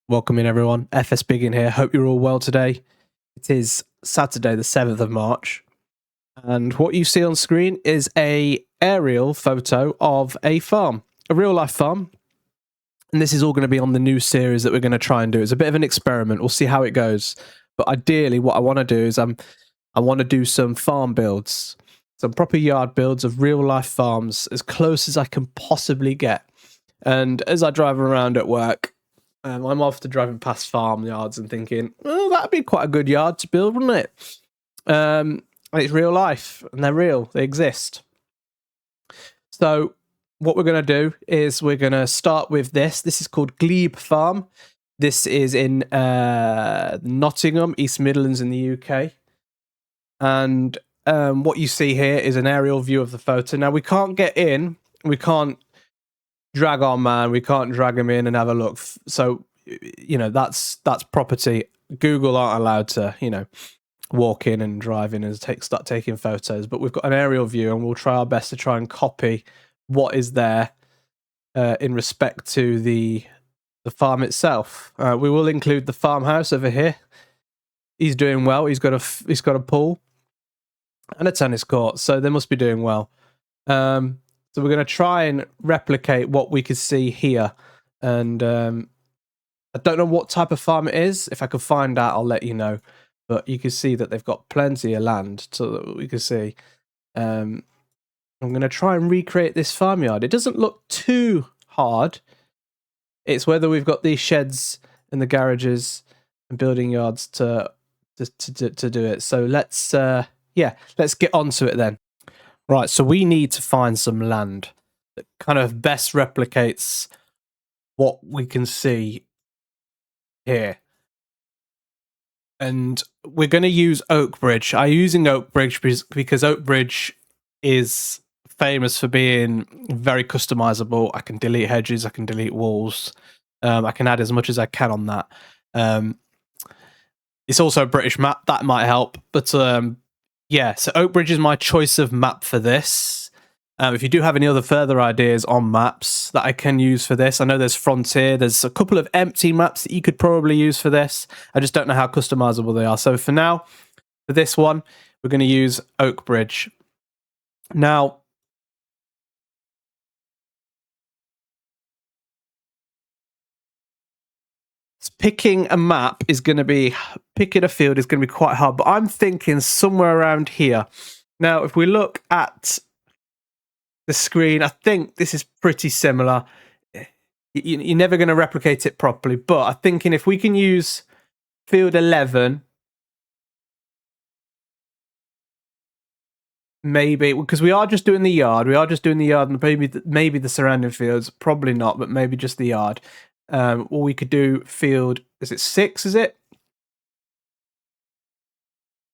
Welcome in everyone, FS Biggin here, hope you're all well today. It is Saturday the 7th of March and what you see on screen is a aerial photo of a farm, a real life farm, and this is all going to be on the new series that we're going to try and do. It's a bit of an experiment, we'll see how it goes, but ideally what I want to do is I want to do some farm builds, some proper yard builds of real life farms as close as I can possibly get. And as I drive around at work, I'm often driving past farmyards and thinking, well, that'd be quite a good yard to build, wouldn't it? And it's real life, and they're real, they exist. So what we're going to do is we're going to start with this. This is called Glebe Farm. This is in Nottingham, East Midlands in the UK. And what you see here is an aerial view of the photo. Now, we can't get in, we can't drag our man, we can't drag him in and have a look, so you know that's property. Google aren't allowed to, you know, walk in and drive in and start taking photos, but we've got an aerial view and we'll try our best to try and copy what is there in respect to the farm itself. We will include the farmhouse over here. He's doing well. He's got a pool and a tennis court, so they must be doing well. So we're going to try and replicate what we could see here. And I don't know what type of farm it is. If I can find out, I'll let you know. But you can see that they've got plenty of land so that we can see. I'm going to try and recreate this farmyard. It doesn't look too hard. It's whether we've got these sheds and the garages and building yards to do it. So let's get onto it then. Right, so we need to find some land that kind of best replicates what we can see here. And we're going to use Oakbridge. I'm using Oakbridge because Oakbridge is famous for being very customizable. I can delete hedges, I can delete walls. I can add as much as I can on that. It's also a British map, that might help. But yeah, so Oakbridge is my choice of map for this. If you do have any other further ideas on maps that I can use for this, I know there's Frontier, there's a couple of empty maps that you could probably use for this. I just don't know how customizable they are. So for now, for this one, we're going to use Oakbridge. Now, picking a map is going to be, picking a field is going to be quite hard, but I'm thinking somewhere around here. Now, if we look at the screen, I think this is pretty similar. You're never going to replicate it properly, but I'm thinking if we can use field 11, maybe, because we are just doing the yard. We are just doing the yard and maybe the surrounding fields. Probably not, but maybe just the yard. Or we could do field, is it 6, is it?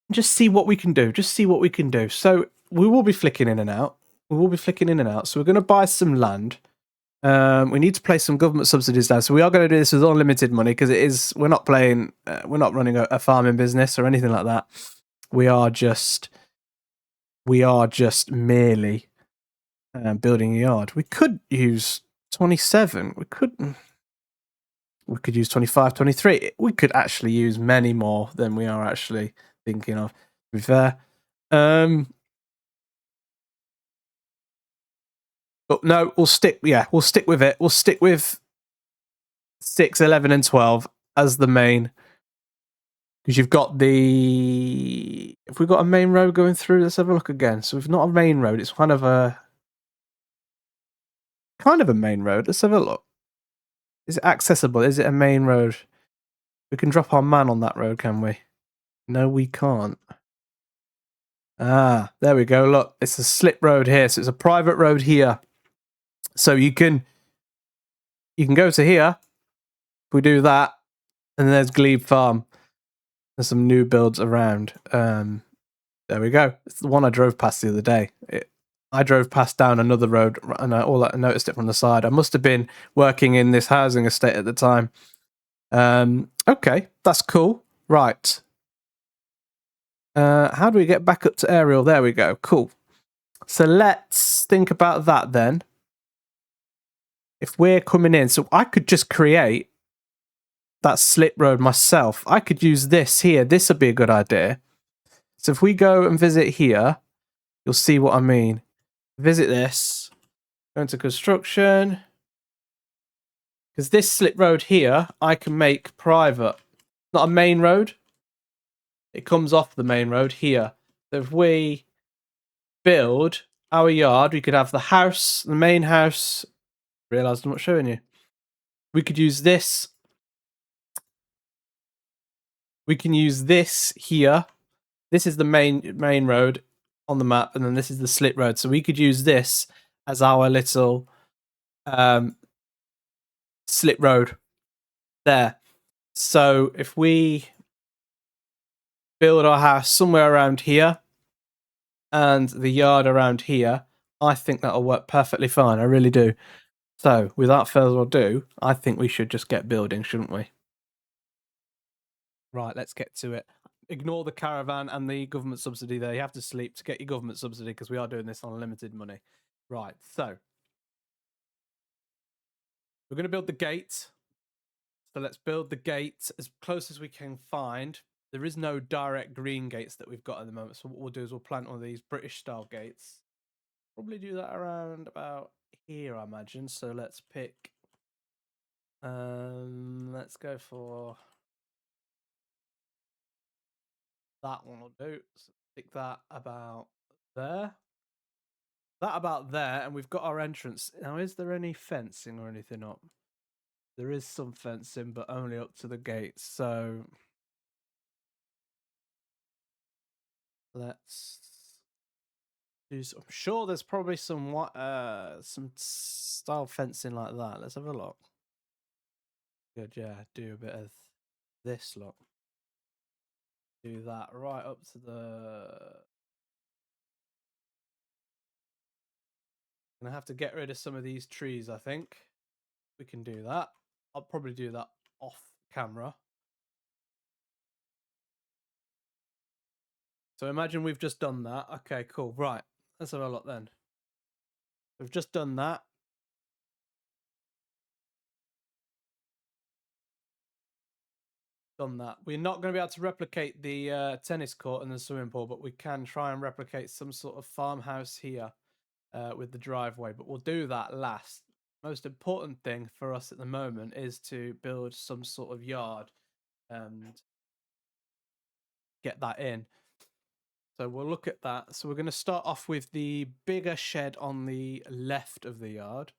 Just see what we can do. Just see what we can do. So we will be flicking in and out. We will be flicking in and out. So we're going to buy some land. We need to place some government subsidies down. So we are going to do this with unlimited money because we're not playing, we're not running a farming business or anything like that. We are just merely building a yard. We could use 27. We could use 25, 23. We could actually use many more than we are actually thinking of, to be fair. But no, we'll stick with it. We'll stick with 6, 11, and 12 as the main. Because you've got if we've got a main road going through, let's have a look again. So we've not a main road, it's kind of a main road. Let's have a look. Is it accessible? Is it a main road? We can drop our man on that road, can we? No, we can't. Ah, there we go. Look, it's a slip road here. So it's a private road here. So you can go to here. If we do that, and there's Glebe Farm. There's some new builds around. There we go. It's the one I drove past the other day. I drove past down another road and I noticed it from the side. I must have been working in this housing estate at the time. Okay, that's cool. Right. How do we get back up to aerial? There we go. Cool. So let's think about that then. If we're coming in, so I could just create that slip road myself. I could use this here. This would be a good idea. So if we go and visit here, you'll see what I mean. Visit this, go into construction. Because this slip road here, I can make private. Not a main road. It comes off the main road here. So if we build our yard, we could have the house, the main house. Realised I'm not showing you. We could use this. We can use this here. This is the main road on the map, and then this is the slip road. So we could use this as our little slip road there. So if we build our house somewhere around here and the yard around here, I think that'll work perfectly fine. I really do. So without further ado, I think we should just get building, shouldn't we? Right, let's get to it. Ignore the caravan and the government subsidy there. You have to sleep to get your government subsidy because we are doing this on limited money. Right, so we're going to build the gate. So let's build the gate as close as we can find. There is no direct green gates that we've got at the moment. So what we'll do is we'll plant one of these British style gates. Probably do that around about here, I imagine. So let's pick. Let's go for that one. Will do. So pick that about there. That about there, and we've got our entrance. Now, is there any fencing or anything up? There is some fencing, but only up to the gates. So let's do. I'm sure there's probably some style fencing like that. Let's have a look. Good, yeah. Do a bit of this look. Do that right up to the. Gonna have to get rid of some of these trees. I think we can do that. I'll probably do that off camera. So imagine we've just done that. Okay, cool. Right. Let's have a look then. We've just done that. Done that. We're not going to be able to replicate the tennis court and the swimming pool, but we can try and replicate some sort of farmhouse here with the driveway. But we'll do that last. Most important thing for us at the moment is to build some sort of yard and get that in. So we'll look at that. So we're going to start off with the bigger shed on the left of the yard.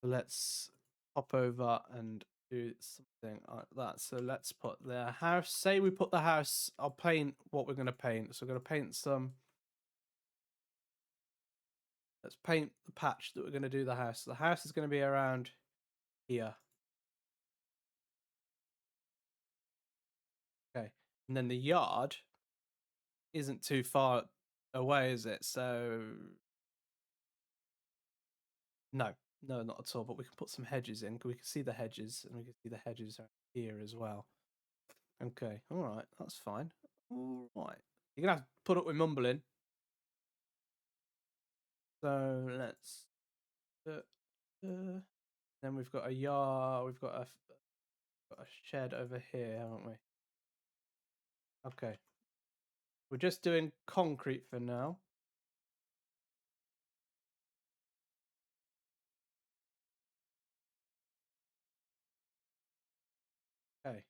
So let's hop over and do something like that. So let's put the house. Say we put the house. I'll paint what we're going to paint. So we're going to paint some. Let's paint the patch that we're going to do the house. The house is going to be around here. Okay. And then the yard isn't too far away, is it? So no, no, not at all. But we can put some hedges in. We can see the hedges, and we can see the hedges here as well. Okay, all right, that's fine. All right, you're gonna have to put up with mumbling. So let's. Then we've got a yard. We've got a shed over here, haven't we? Okay. We're just doing concrete for now. Okay.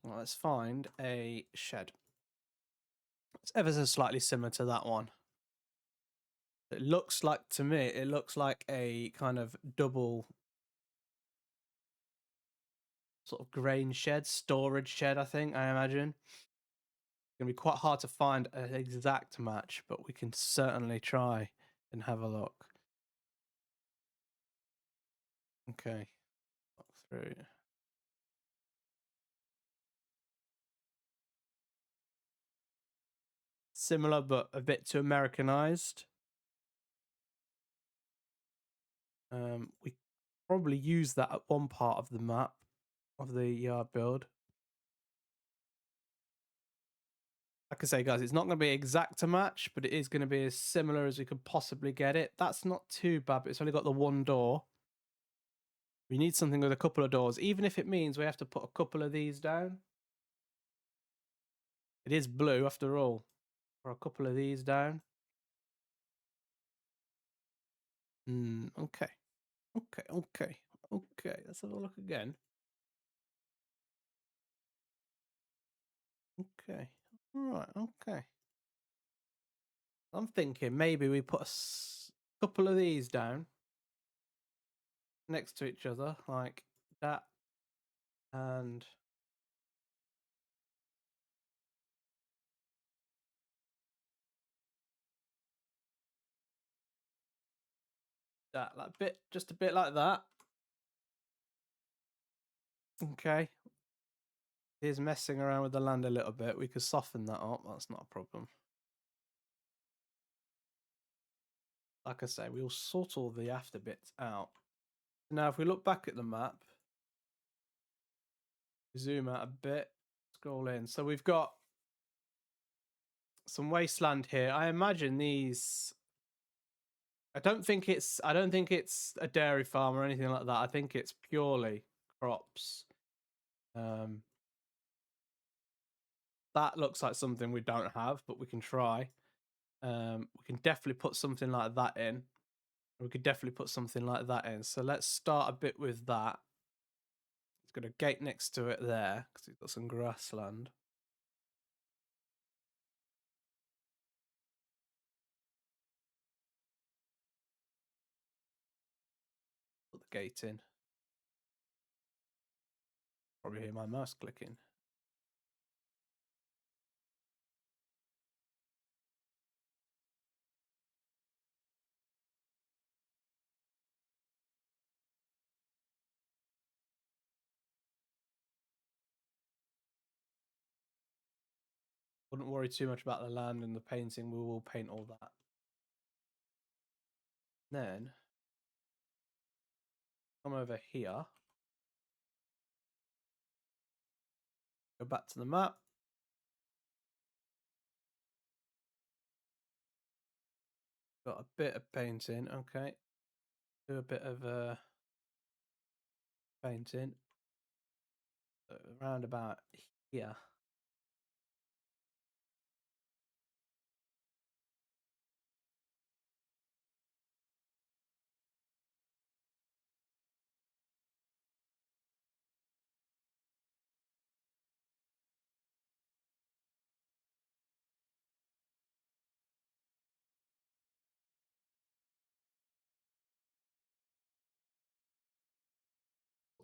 Well, let's find a shed. It's ever so slightly similar to that one. It looks like, to me, it looks like a kind of double sort of grain shed, storage shed, I think, I imagine. It's going to be quite hard to find an exact match, but we can certainly try and have a look. Okay. Through. Similar, but a bit too Americanized. We probably use that at one part of the map of the yard build. like I say, guys, it's not going to be exact a match, but it is going to be as similar as we could possibly get it. That's not too bad, but it's only got the one door. We need something with a couple of doors, even if it means we have to put a couple of these down. It is blue after all. Or a couple of these down. Okay. Okay. Let's have a look again. Okay. All right. Okay. I'm thinking maybe we put a couple of these down next to each other, like that, and that, like just a bit like that. Okay. Here's messing around with the land a little bit. We could soften that up. That's not a problem. Like I say, we'll sort all the after bits out. Now, if we look back at the map, zoom out a bit, scroll in. So we've got some wasteland here. I imagine these. I don't think it's a dairy farm or anything like that. I think it's purely crops. That looks like something we don't have, but we can try. We can definitely put something like that in. We could definitely put something like that in. So let's start a bit with that. It's got a gate next to it there because it's got some grassland. Put the gate in. Probably hear my mouse clicking. Wouldn't worry too much about the land and the painting. We will paint all that. Then come over here. Go back to the map. Got a bit of painting. Okay. Do a bit of painting. Around about here.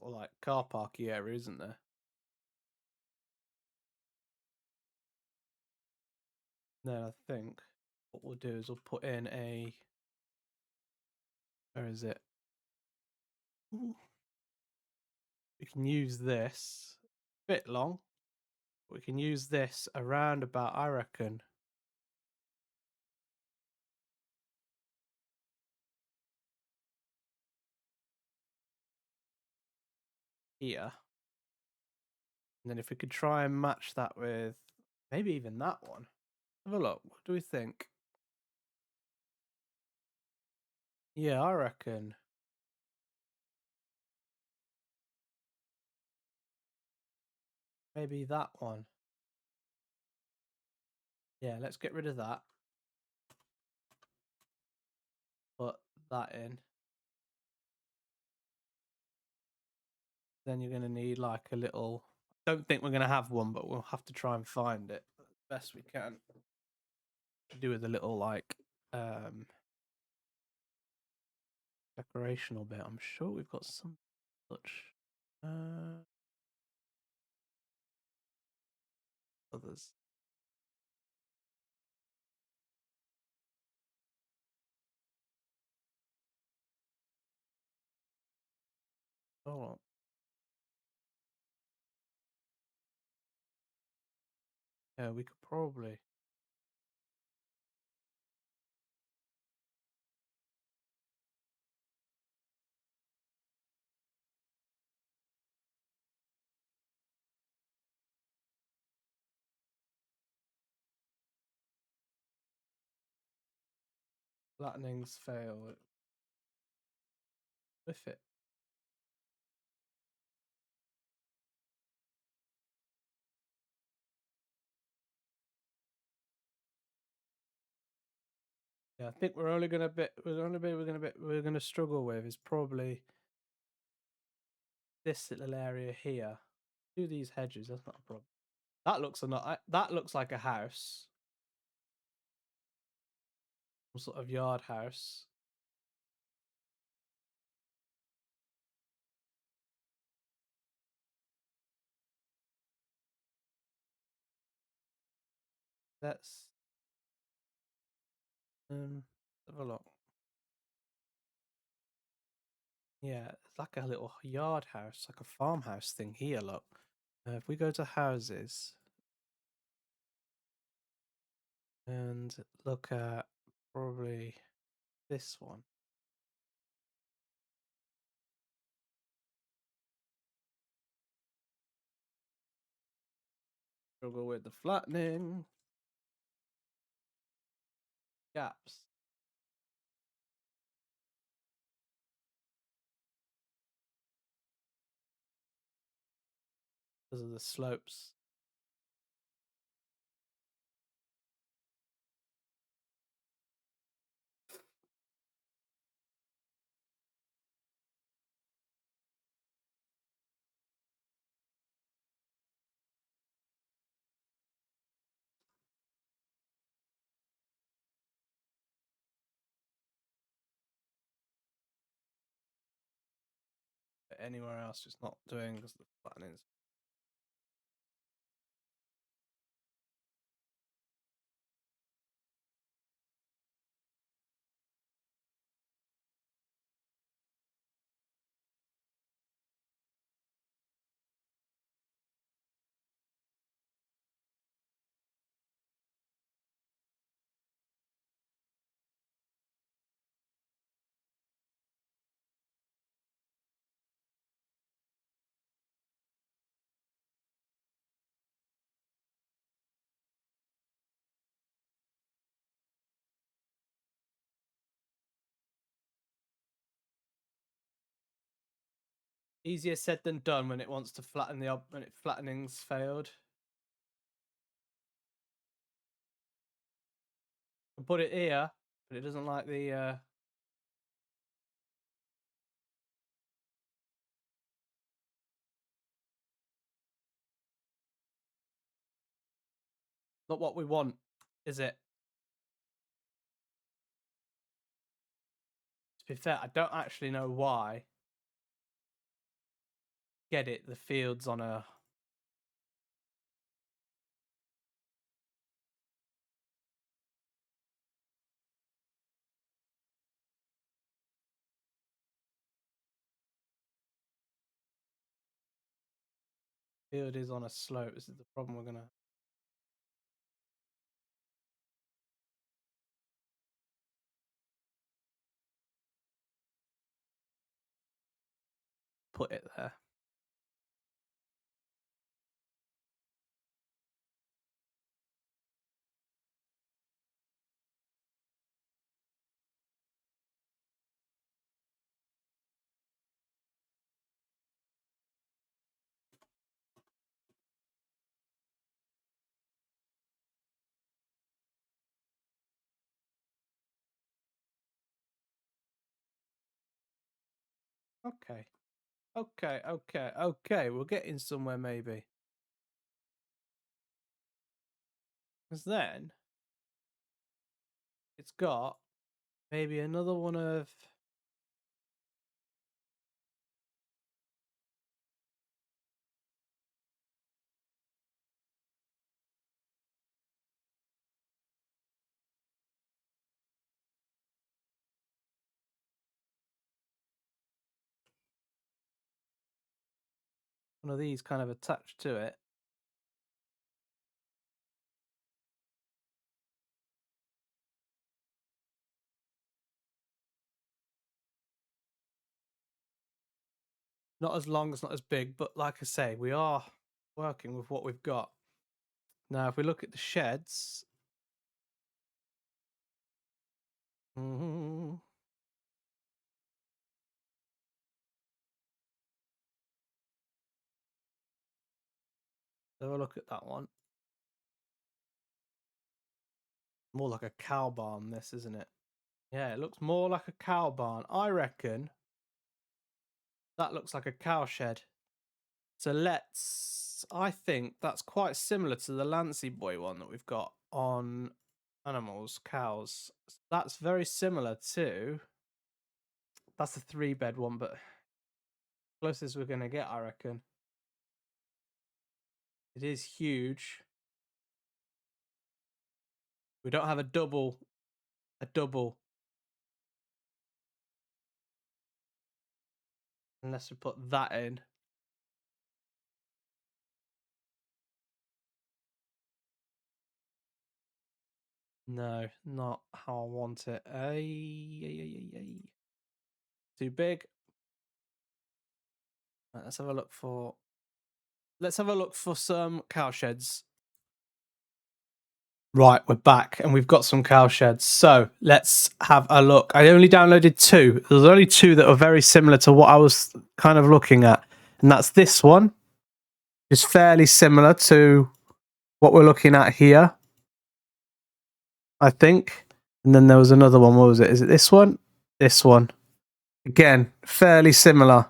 Or like car parky area, isn't there? Then I think what we'll do is we'll put in a. Where is it? Ooh. We can use this. Bit long. We can use this around about, I reckon. Here. And then if we could try and match that with maybe even that one. Have a look. What do we think? Yeah, I reckon. Maybe that one. Yeah, let's get rid of that. Put that in. Then you're going to need like a little. Don't think we're going to have one, but we'll have to try and find it as best we can. Do with a little like decorational bit. I'm sure we've got some such others. Oh, yeah, we could probably. Flattenings fail. With it. Yeah, I think we're gonna struggle with is probably this little area here. Do these hedges, that's not a problem. That looks like a house. Some sort of yard house. Let's have a look. Yeah, it's like a little yard house, like a farmhouse thing here, look. If we go to houses and look at probably this one. Struggle with the flattening. Gaps. Because of the slopes. But anywhere else, just not doing because of the flattenings. Easier said than done when it wants to flatten when it flattenings failed. I put it here, but it doesn't like the not what we want, is it? To be fair, I don't actually know why. Get it, the field's on a field is on a slope. This is the problem we're gonna put it there. Okay. Okay. We're getting somewhere maybe. Because then it's got maybe another one of these kind of attached to it. Not as long, it's not as big, but like I say, we are working with what we've got. Now, if we look at the sheds, Mhm. Have a look at that one. More like a cow barn, this, isn't it? Yeah, it looks more like a cow barn. I reckon that looks like a cow shed. So I think that's quite similar to the Lancy Boy one that we've got on animals, cows. That's very similar to, that's the 3-bed one, but closest we're going to get, I reckon. It is huge. We don't have a double, unless we put that in. No, not how I want it. Too big. Right, let's have a look for some cow sheds. Right, we're back and we've got some cow sheds. So let's have a look. I only downloaded 2. There's only 2 that are very similar to what I was kind of looking at. And that's this one. It's fairly similar to what we're looking at here, I think. And then there was another one. What was it? Is it this one? This one. Again, fairly similar.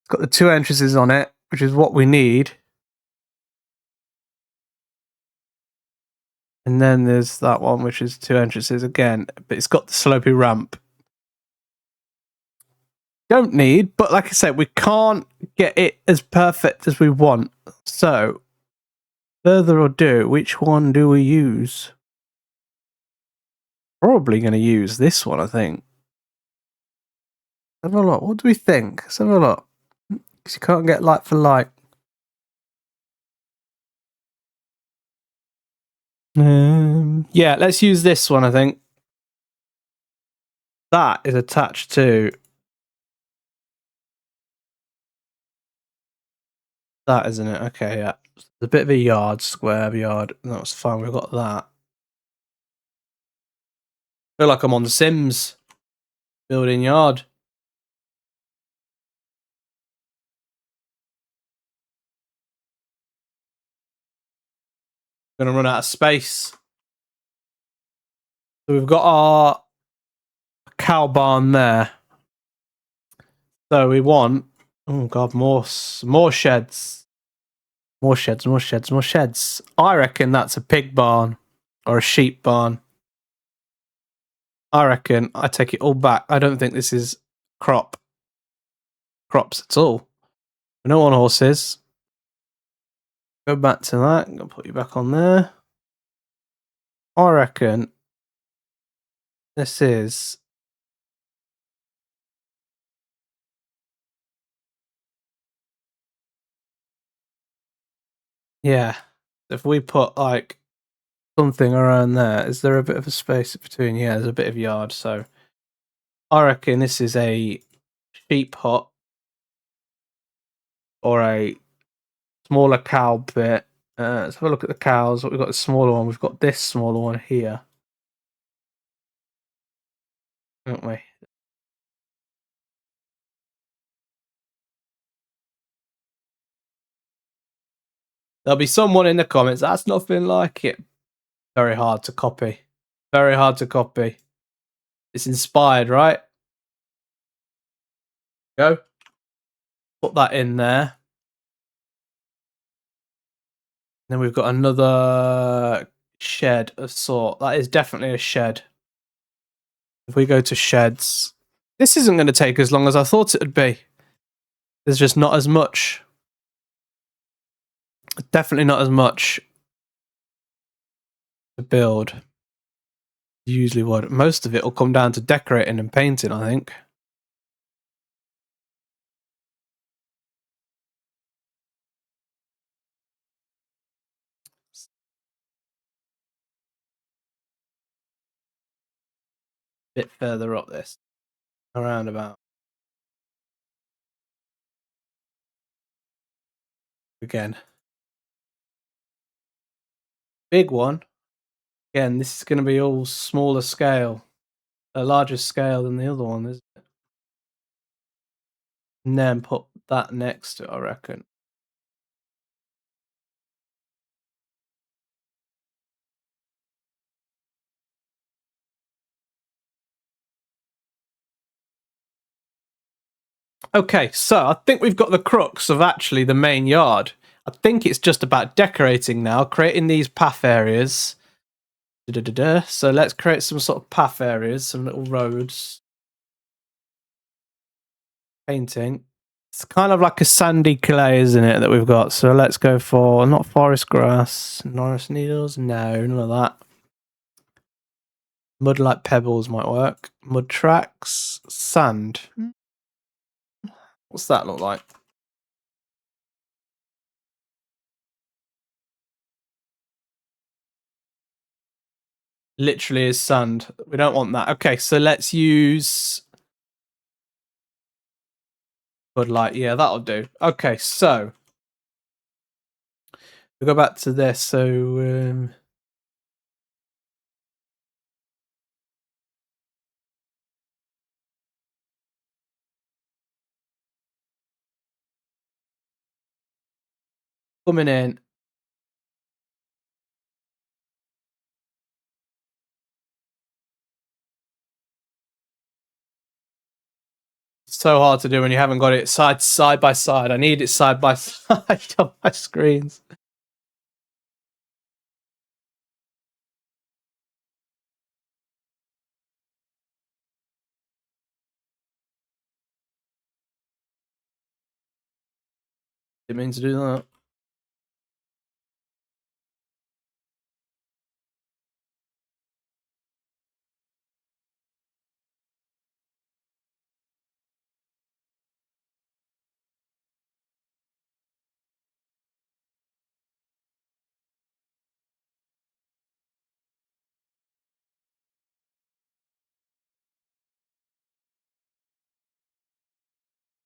It's got the 2 entrances on it, which is what we need. And then there's that one, which is 2 entrances again, but it's got the slopey ramp. Don't need, but like I said, we can't get it as perfect as we want. So, further ado, which one do we use? Probably going to use this one, I think. Have a look. What do we think? Let's have a look. Because you can't get like for like. Yeah, let's use this one, I think. That is attached to that, isn't it? Okay, yeah. It's a bit of a yard, square yard. That's fine. We've got that. Feel like I'm on The Sims. Building yard. Gonna run out of space. So we've got our cow barn there. So we want, oh god, more sheds. More sheds. I reckon that's a pig barn or a sheep barn. I reckon I take it all back. I don't think this is crops at all. We don't want horses. Go back to that. I'm gonna put you back on there. I reckon this is, yeah. If we put like something around there, is there a bit of a space between? Yeah, there's a bit of yard. So I reckon this is a sheep hut or a smaller cow bit. Let's have a look at the cows. We've got the smaller one. We've got this smaller one here, haven't we? There'll be someone in the comments. That's nothing like it. Very hard to copy. Very hard to copy. It's inspired, right? Go. Put that in there. Then we've got another shed of sort. That is definitely a shed. If we go to sheds, this isn't going to take as long as I thought it would be. There's just not as much. Definitely not as much to build. Usually would. Most of it will come down to decorating and painting, I think. Bit further up this. Around about. Again. Big one. Again, this is going to be all smaller scale, a larger scale than the other one, isn't it? And then put that next to it, I reckon. Okay, so I think we've got the crux of actually the main yard. I think it's just about decorating now, creating these path areas. So let's create some sort of path areas, some little roads. Painting. It's kind of like a sandy clay, isn't it, that we've got? So let's go for not forest grass, Norris needles. No, none of that. Mud like pebbles might work. Mud tracks, sand. What's that look like? Literally is sand. We don't want that. Okay, so let's use Bud Light. Yeah, that'll do. Okay, so we'll go back to this. So coming in. So hard to do when you haven't got it side by side. I need it side by side on my screens. Didn't mean to do that.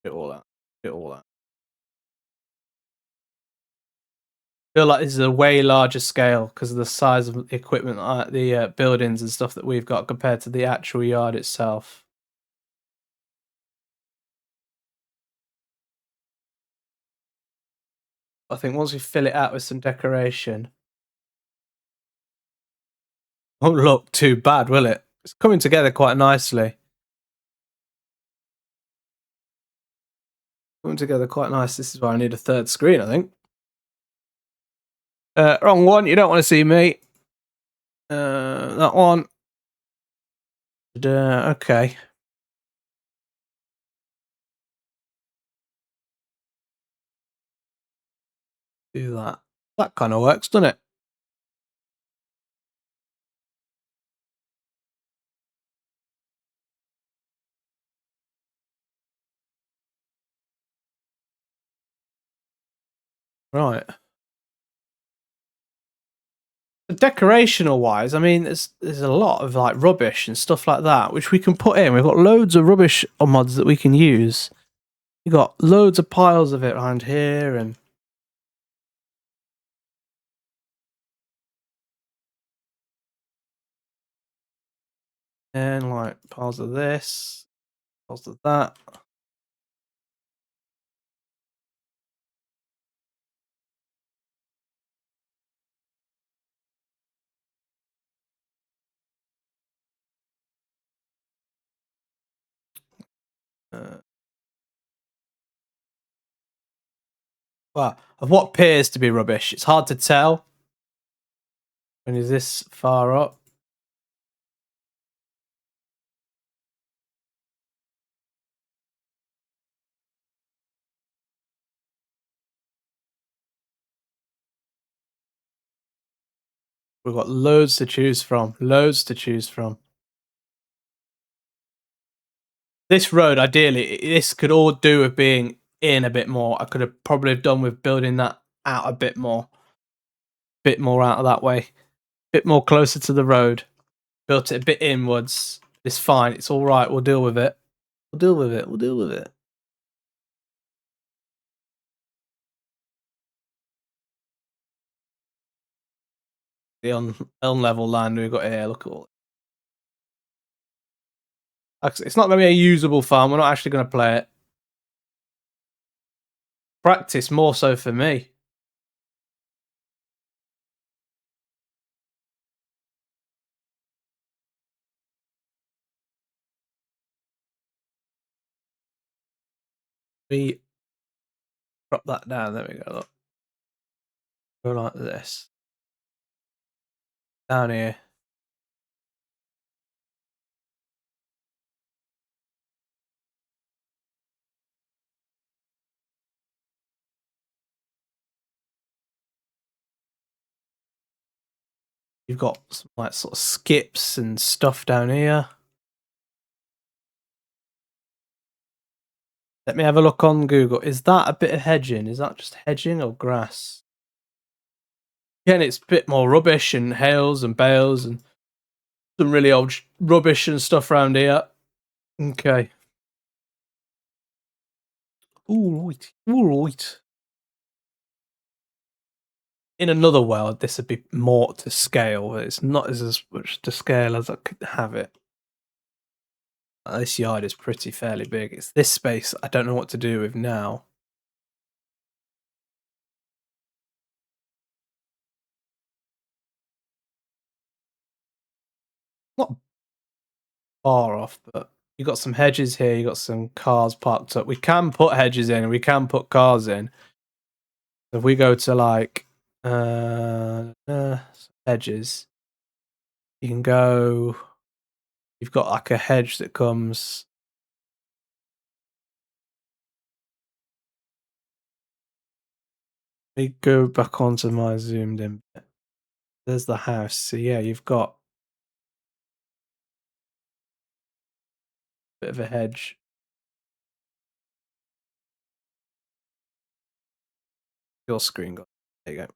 Get all that. Get all that. I feel like this is a way larger scale because of the size of the equipment, the buildings and stuff that we've got compared to the actual yard itself. I think once we fill it out with some decoration, won't look too bad, will it? It's coming together quite nicely. Coming together quite nice. This is why I need a third screen, I think. Wrong one. You don't want to see me. That one. Okay. Do that. That kind of works, doesn't it? Right. Decorational wise, I mean, there's a lot of like rubbish and stuff like that which we can put in. We've got loads of rubbish mods that we can use. We've got loads of piles of it around here, and like piles of this, piles of that. Well, of what appears to be rubbish. It's hard to tell when is this far up. We've got loads to choose from. Loads to choose from. This road, ideally, this could all do with being in a bit more. I could have probably done with building that out a bit more. Bit more out of that way. Bit more closer to the road. Built it a bit inwards. It's fine. It's all right. We'll deal with it. We'll deal with it. We'll deal with it. the unlevel land we've got here. Look at all. It's not going to be a usable farm. We're not actually going to play it. Practice more so for me. We drop that down. There we go. Look. Go like this. Down here. You've got some like sort of skips and stuff down here. Let me have a look on Google. Is that a bit of hedging? Is that just hedging or grass? Again, it's a bit more rubbish and hails and bales and some really old rubbish and stuff around here. Okay. All right. All right. In another world, this would be more to scale, but it's not as much to scale as I could have it. This yard is pretty fairly big. It's this space I don't know what to do with now. Not far off, but you got some hedges here. You got some cars parked up. We can put hedges in, and we can put cars in. If we go to like hedges, you can go. You've got like a hedge that comes. Let me go back onto my zoomed in bit. There's the house. So yeah, you've got a bit of a hedge. Your screen got. There you go.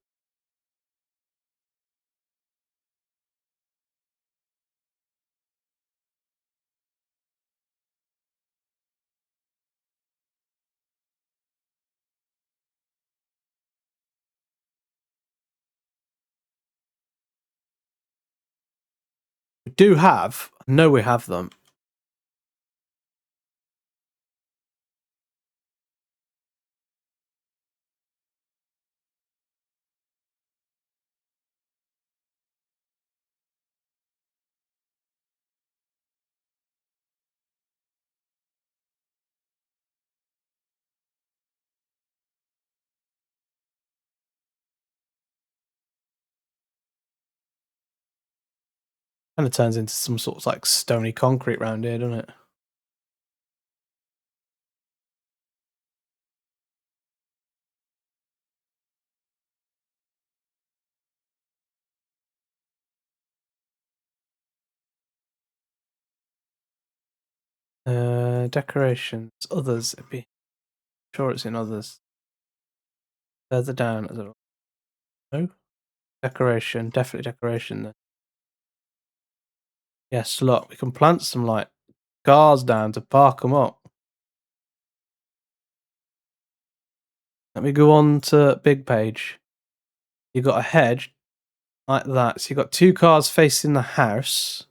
We do have. I know we have them. Kind of turns into some sort of like stony concrete round here, doesn't it? Decorations, others. It'd be sure it's in others. Further down as well. No decoration, definitely decoration. Then yes, look, we can plant some like cars down to park them up. Let me go on to big page. You got a hedge like that. So you got two cars facing the house.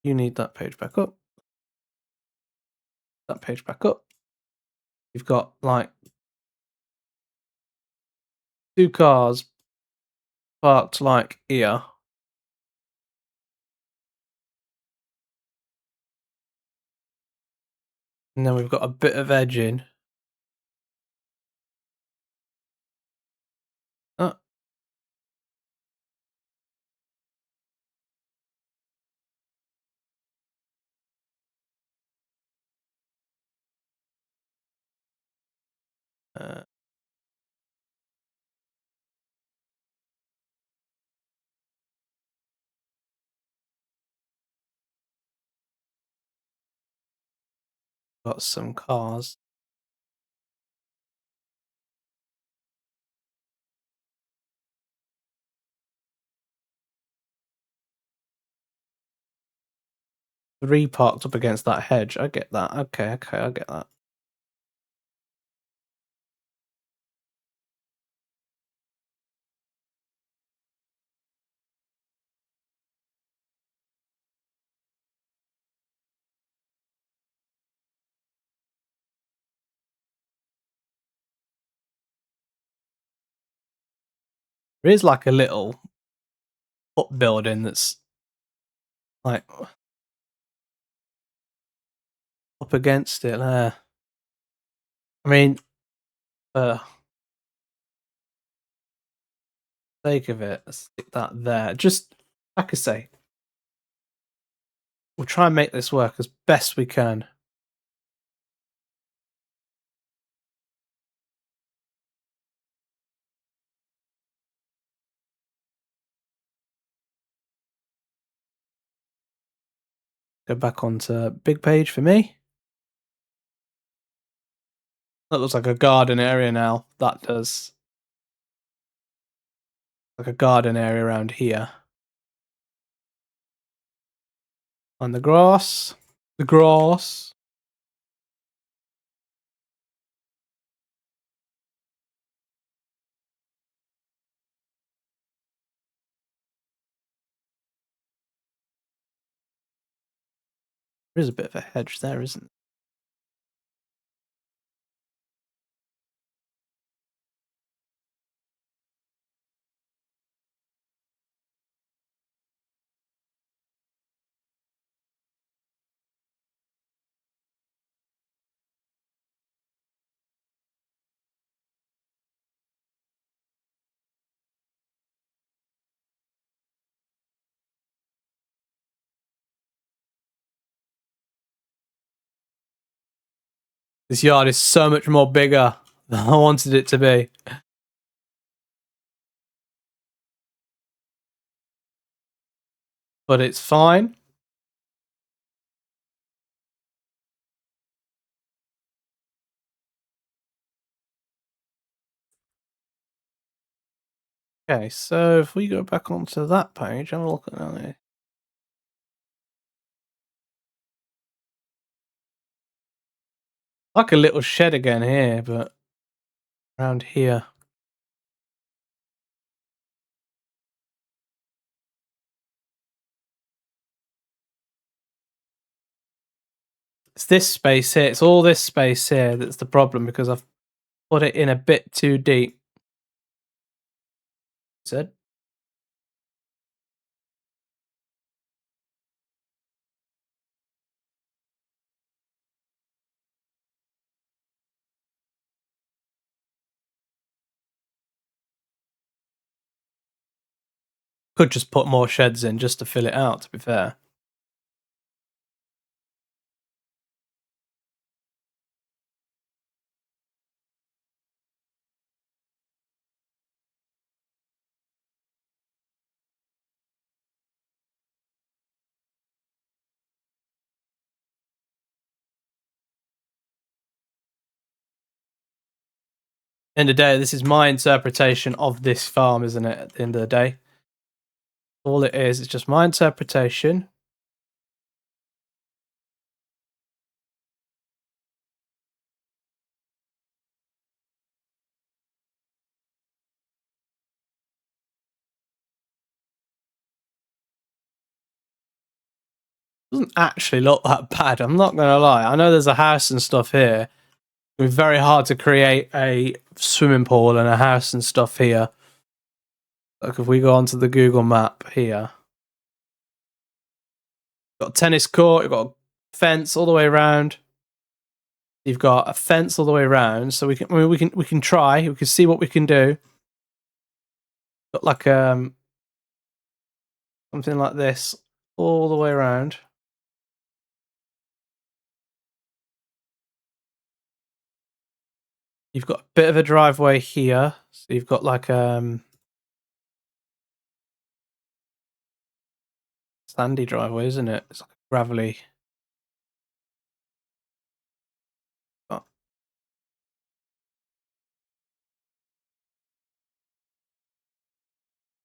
You need that page back up. That page back up. You've got like two cars parked like here. And then we've got a bit of edging. Oh. Got some cars. Three parked up against that hedge. I get that. Okay, I get that. There is like a little up building that's like up against it there. I mean, sake of it, let's stick that there. Just like I say, we'll try and make this work as best we can. Go back onto big page for me. That looks like a garden area now. That does. Like a garden area around here. On the grass. The grass. There is a bit of a hedge there, isn't there? This yard is so much more bigger than I wanted it to be. But it's fine. Okay, so if we go back onto that page, I'm looking at it. Like a little shed again here, but around here. It's this space here. It's all this space here that's the problem because I've put it in a bit too deep. Said. Could just put more sheds in just to fill it out, to be fair. End of the day, this is my interpretation of this farm, isn't it? At the end of the day, all it is, it's just my interpretation. It doesn't actually look that bad. I'm not gonna lie. I know there's a house and stuff here. It's very hard to create a swimming pool and a house and stuff here. Like if we go onto the Google map here, got a tennis court, you've got a fence all the way around. You've got a fence all the way around, so we can try. We can see what we can do. Got like something like this all the way around. You've got a bit of a driveway here, so you've got like sandy driveway, isn't it? It's like a gravelly. Oh.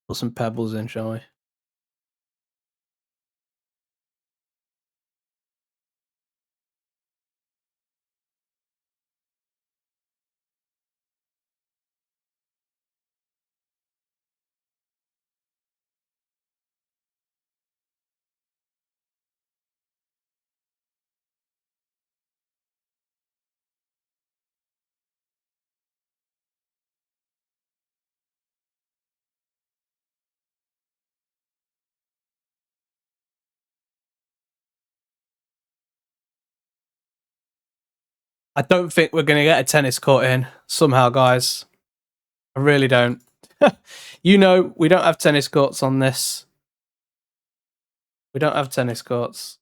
Put some pebbles in, shall we? I don't think we're going to get a tennis court in somehow, guys. I really don't. You know, we don't have tennis courts on this. We don't have tennis courts.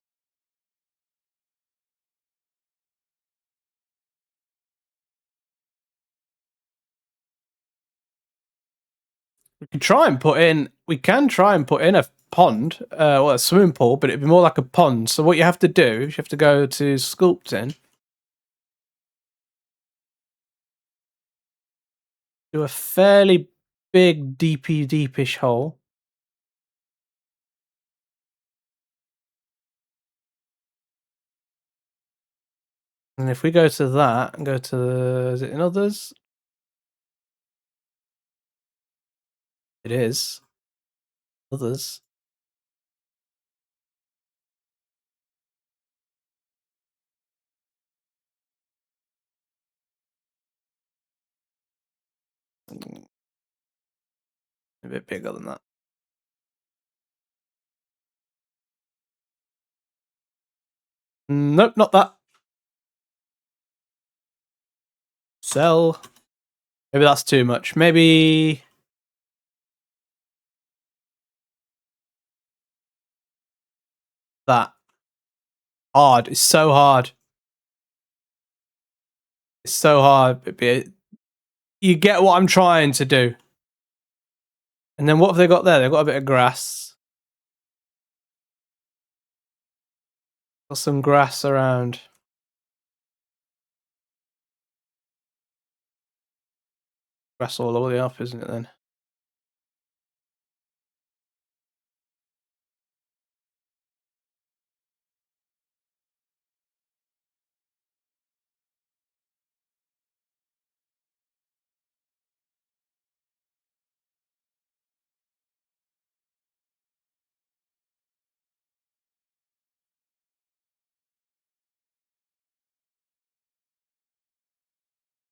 We can try and put in. We can try and put in a pond, well, a swimming pool, but it'd be more like a pond. So what you have to do is you have to go to sculpting, do a fairly big, deepish hole. And if we go to that and go to the, is it in others? It is. Others. A bit bigger than that. Nope, not that. Sell. Maybe that's too much. Maybe that. Hard. It's so hard. It's so hard. You get what I'm trying to do. And then what have they got there? They've got a bit of grass. Got some grass around. Grass all the way up, isn't it then?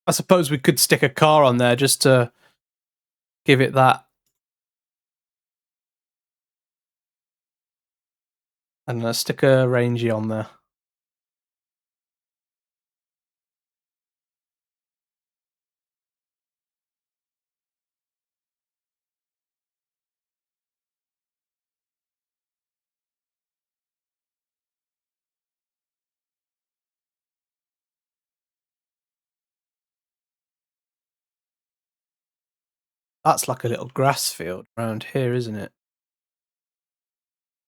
I suppose we could stick a car on there just to give it that. And stick a rangy on there. That's like a little grass field around here, isn't it?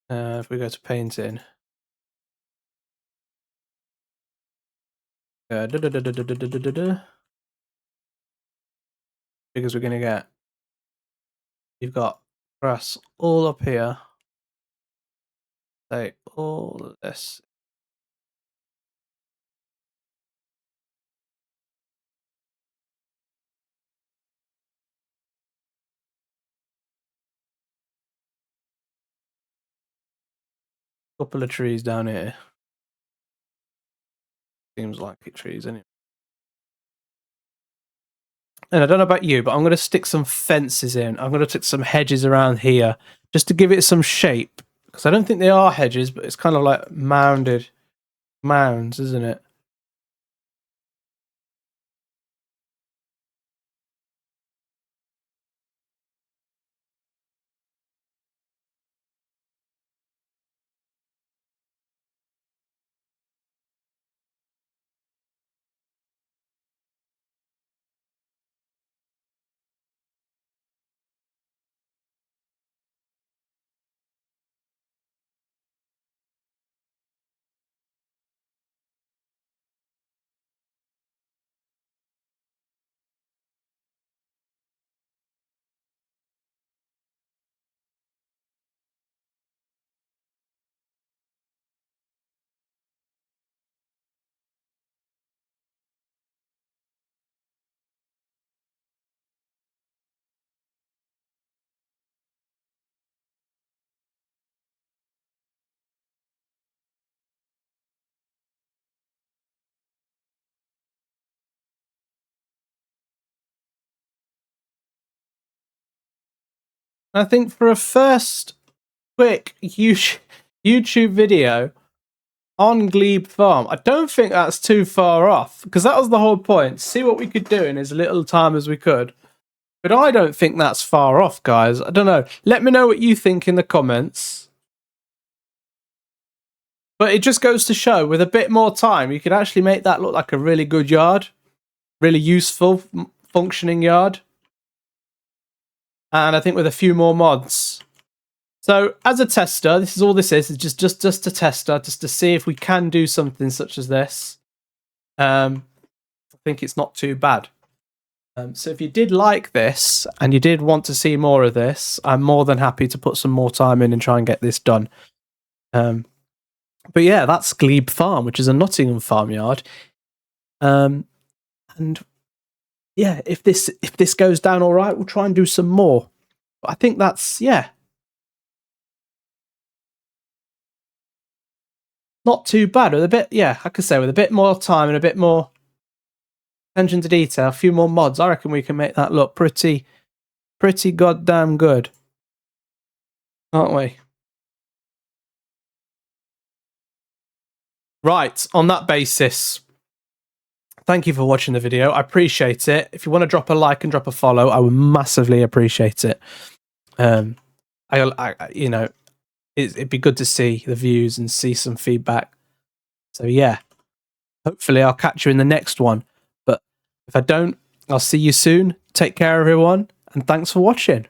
If we go to painting. Because we're going to get, you've got grass all up here. Say all of this. Couple of trees down here. Seems like it trees anyway. And I don't know about you, but I'm going to stick some fences in. I'm going to stick some hedges around here just to give it some shape. Because I don't think they are hedges, but it's kind of like mounds, isn't it? I think for a first quick YouTube video, on Glebe Farm. I don't think that's too far off, because that was the whole point. See what we could do in as little time as we could. But I don't think that's far off, guys. I don't know. Let me know what you think in the comments. But it just goes to show, with a bit more time, you could actually make that look like a really good yard. Really useful, functioning yard. And I think with a few more mods. So, as a tester, this is all this is just a tester, just to see if we can do something such as this. I think it's not too bad. So if you did like this, and you did want to see more of this, I'm more than happy to put some more time in and try and get this done. But yeah, that's Glebe Farm, which is a Nottingham farmyard. And yeah, if this goes down all right, we'll try and do some more. But I think that's, yeah, not too bad. With a bit, yeah, I could say with a bit more time and a bit more attention to detail, a few more mods, I reckon we can make that look pretty goddamn good, aren't we? Right, on that basis, thank you for watching the video. I appreciate it. If you want to drop a like and drop a follow, I would massively appreciate it. You know, it'd be good to see the views and see some feedback. So yeah, hopefully I'll catch you in the next one. But if I don't, I'll see you soon. Take care, everyone, and thanks for watching.